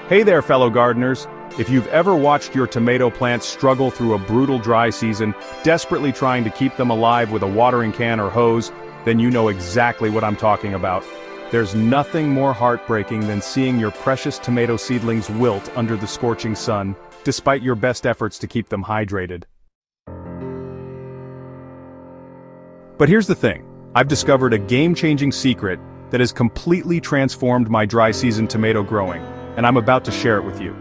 Hey there, fellow gardeners. If you've ever watched your tomato plants struggle through a brutal dry season, desperately trying to keep them alive with a watering can or hose, then you know exactly what I'm talking about. There's nothing more heartbreaking than seeing your precious tomato seedlings wilt under the scorching sun, despite your best efforts to keep them hydrated. But here's the thing. I've discovered a game-changing secret that has completely transformed my dry season tomato growing, and I'm about to share it with you.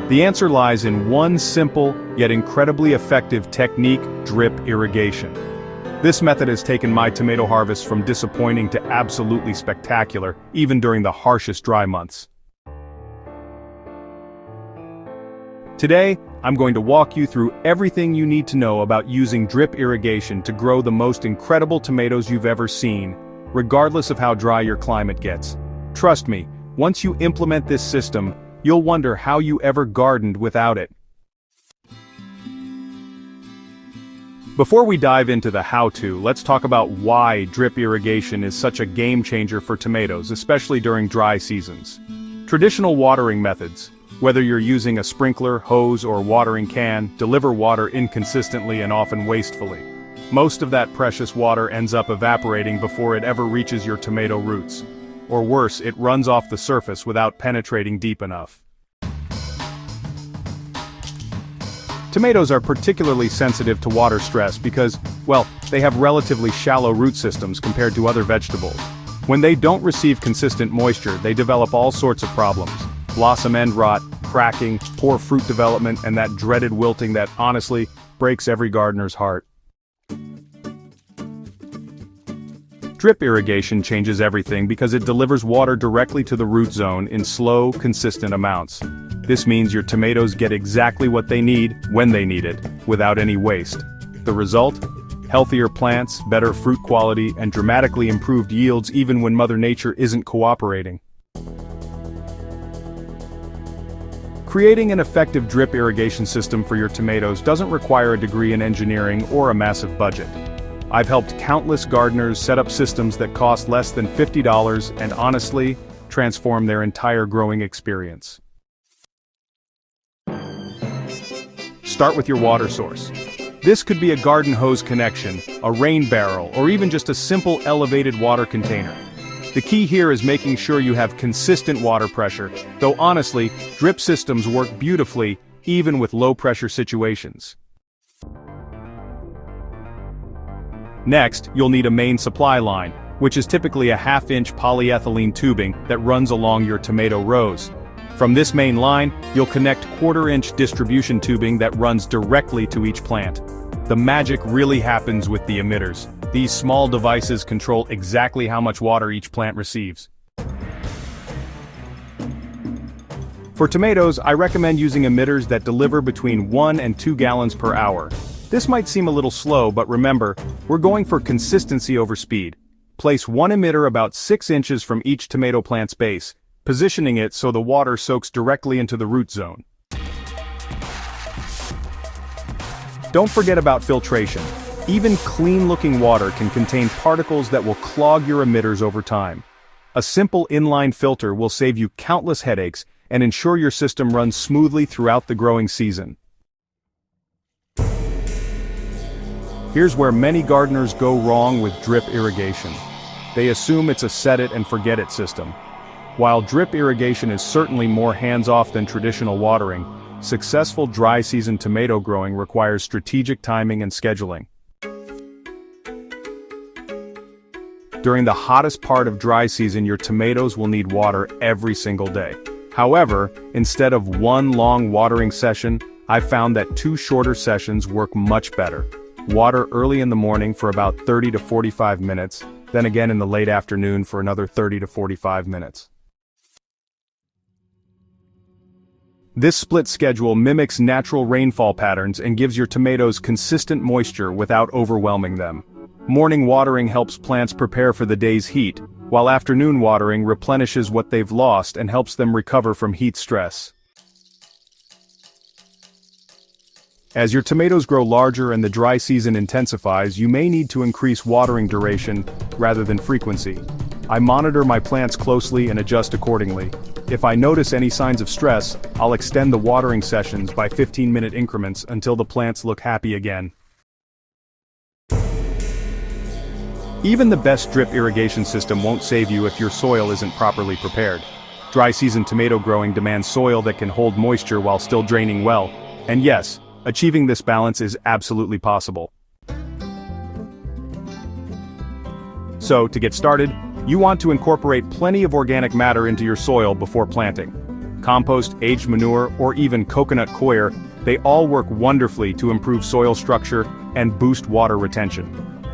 The answer lies in one simple, yet incredibly effective technique: drip irrigation. This method has taken my tomato harvest from disappointing to absolutely spectacular, even during the harshest dry months. Today, I'm going to walk you through everything you need to know about using drip irrigation to grow the most incredible tomatoes you've ever seen, regardless of how dry your climate gets. Trust me, once you implement this system, you'll wonder how you ever gardened without it. Before we dive into the how-to, let's talk about why drip irrigation is such a game-changer for tomatoes, especially during dry seasons. Traditional watering methods, whether you're using a sprinkler, hose, or watering can, deliver water inconsistently and often wastefully. Most of that precious water ends up evaporating before it ever reaches your tomato roots. Or worse, it runs off the surface without penetrating deep enough. Tomatoes are particularly sensitive to water stress because, well, they have relatively shallow root systems compared to other vegetables. When they don't receive consistent moisture, they develop all sorts of problems: blossom end rot, cracking, poor fruit development, and that dreaded wilting that, honestly, breaks every gardener's heart. Drip irrigation changes everything because it delivers water directly to the root zone in slow, consistent amounts. This means your tomatoes get exactly what they need, when they need it, without any waste. The result? Healthier plants, better fruit quality, and dramatically improved yields even when Mother Nature isn't cooperating. Creating an effective drip irrigation system for your tomatoes doesn't require a degree in engineering or a massive budget. I've helped countless gardeners set up systems that cost less than $50 and honestly, transform their entire growing experience. Start with your water source. This could be a garden hose connection, a rain barrel, or even just a simple elevated water container. The key here is making sure you have consistent water pressure, though honestly, drip systems work beautifully even with low-pressure situations. Next, you'll need a main supply line, which is typically a half-inch polyethylene tubing that runs along your tomato rows. From this main line, you'll connect quarter-inch distribution tubing that runs directly to each plant. The magic really happens with the emitters. These small devices control exactly how much water each plant receives. For tomatoes, I recommend using emitters that deliver between 1 and 2 gallons per hour. This might seem a little slow, but remember, we're going for consistency over speed. Place one emitter about 6 inches from each tomato plant's base, positioning it so the water soaks directly into the root zone. Don't forget about filtration. Even clean-looking water can contain particles that will clog your emitters over time. A simple inline filter will save you countless headaches and ensure your system runs smoothly throughout the growing season. Here's where many gardeners go wrong with drip irrigation. They assume it's a set-it-and-forget-it system. While drip irrigation is certainly more hands-off than traditional watering, successful dry season tomato growing requires strategic timing and scheduling. During the hottest part of dry season, your tomatoes will need water every single day. However, instead of one long watering session, I've found that 2 shorter sessions work much better. Water early in the morning for about 30 to 45 minutes, then again in the late afternoon for another 30 to 45 minutes. This split schedule mimics natural rainfall patterns and gives your tomatoes consistent moisture without overwhelming them. Morning watering helps plants prepare for the day's heat, while afternoon watering replenishes what they've lost and helps them recover from heat stress. As your tomatoes grow larger and the dry season intensifies, you may need to increase watering duration rather than frequency. I monitor my plants closely and adjust accordingly. If I notice any signs of stress, I'll extend the watering sessions by 15-minute increments until the plants look happy again. Even the best drip irrigation system won't save you if your soil isn't properly prepared. Dry season tomato growing demands soil that can hold moisture while still draining well. And yes, achieving this balance is absolutely possible. So, to get started, you want to incorporate plenty of organic matter into your soil before planting. Compost, aged manure, or even coconut coir, they all work wonderfully to improve soil structure and boost water retention.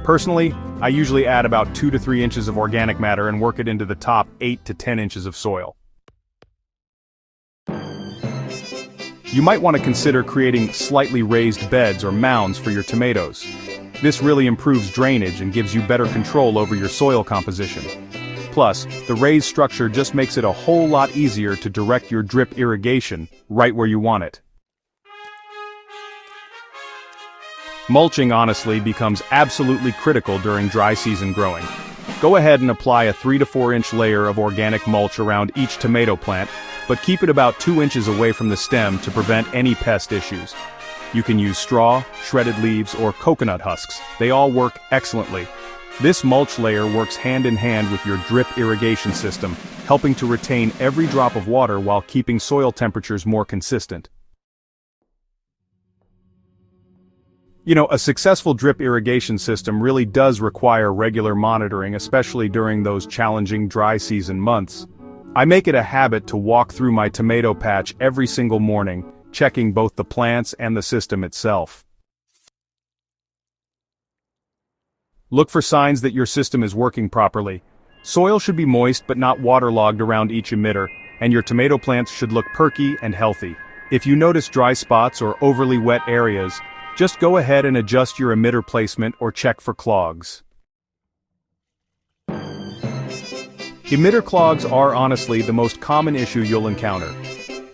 Personally, I usually add about 2 to 3 inches of organic matter and work it into the top 8 to 10 inches of soil. You might want to consider creating slightly raised beds or mounds for your tomatoes. This really improves drainage and gives you better control over your soil composition. Plus, the raised structure just makes it a whole lot easier to direct your drip irrigation right where you want it. Mulching honestly becomes absolutely critical during dry season growing. Go ahead and apply a 3 to 4 inch layer of organic mulch around each tomato plant, but keep it about 2 inches away from the stem to prevent any pest issues. You can use straw, shredded leaves, or coconut husks. They all work excellently. This mulch layer works hand in hand with your drip irrigation system, helping to retain every drop of water while keeping soil temperatures more consistent. You know, a successful drip irrigation system really does require regular monitoring, especially during those challenging dry season months. I make it a habit to walk through my tomato patch every single morning, checking both the plants and the system itself. Look for signs that your system is working properly. Soil should be moist but not waterlogged around each emitter, and your tomato plants should look perky and healthy. If you notice dry spots or overly wet areas, just go ahead and adjust your emitter placement or check for clogs. Emitter clogs are honestly the most common issue you'll encounter.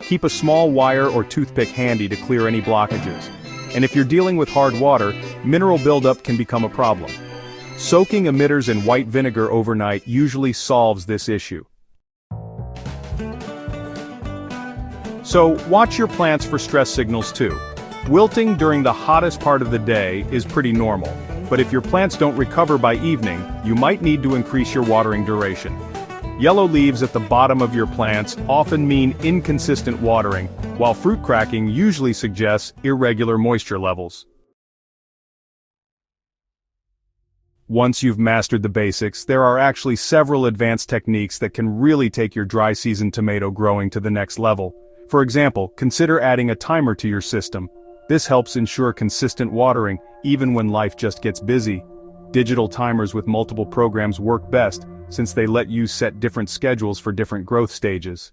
Keep a small wire or toothpick handy to clear any blockages. And if you're dealing with hard water, mineral buildup can become a problem. Soaking emitters in white vinegar overnight usually solves this issue. So, watch your plants for stress signals too. Wilting during the hottest part of the day is pretty normal, but if your plants don't recover by evening, you might need to increase your watering duration. Yellow leaves at the bottom of your plants often mean inconsistent watering, while fruit cracking usually suggests irregular moisture levels. Once you've mastered the basics, there are actually several advanced techniques that can really take your dry season tomato growing to the next level. For example, consider adding a timer to your system. This helps ensure consistent watering, even when life just gets busy. Digital timers with multiple programs work best, since they let you set different schedules for different growth stages.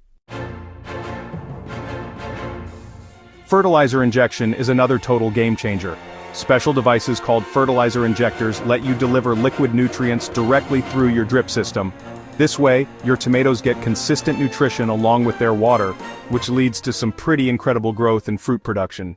Fertilizer injection is another total game changer. Special devices called fertilizer injectors let you deliver liquid nutrients directly through your drip system. This way, your tomatoes get consistent nutrition along with their water, which leads to some pretty incredible growth and fruit production.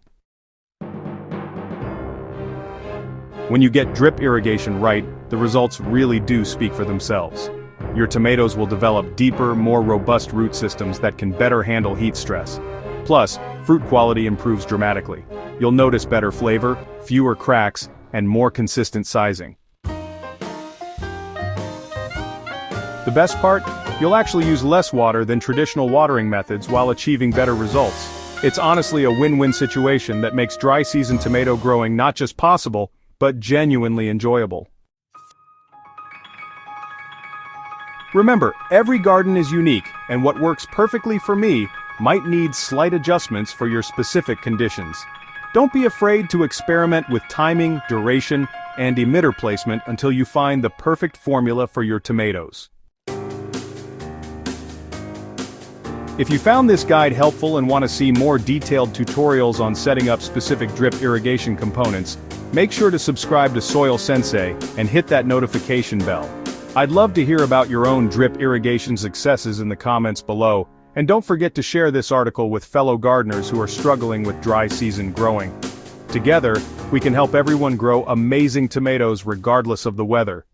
When you get drip irrigation right, the results really do speak for themselves. Your tomatoes will develop deeper, more robust root systems that can better handle heat stress. Plus, fruit quality improves dramatically. You'll notice better flavor, fewer cracks, and more consistent sizing. The best part? You'll actually use less water than traditional watering methods while achieving better results. It's honestly a win-win situation that makes dry season tomato growing not just possible, but genuinely enjoyable. Remember, every garden is unique, and what works perfectly for me might need slight adjustments for your specific conditions. Don't be afraid to experiment with timing, duration, and emitter placement until you find the perfect formula for your tomatoes. If you found this guide helpful and want to see more detailed tutorials on setting up specific drip irrigation components, make sure to subscribe to Soil Sensei and hit that notification bell. I'd love to hear about your own drip irrigation successes in the comments below, and don't forget to share this article with fellow gardeners who are struggling with dry season growing. Together, we can help everyone grow amazing tomatoes regardless of the weather.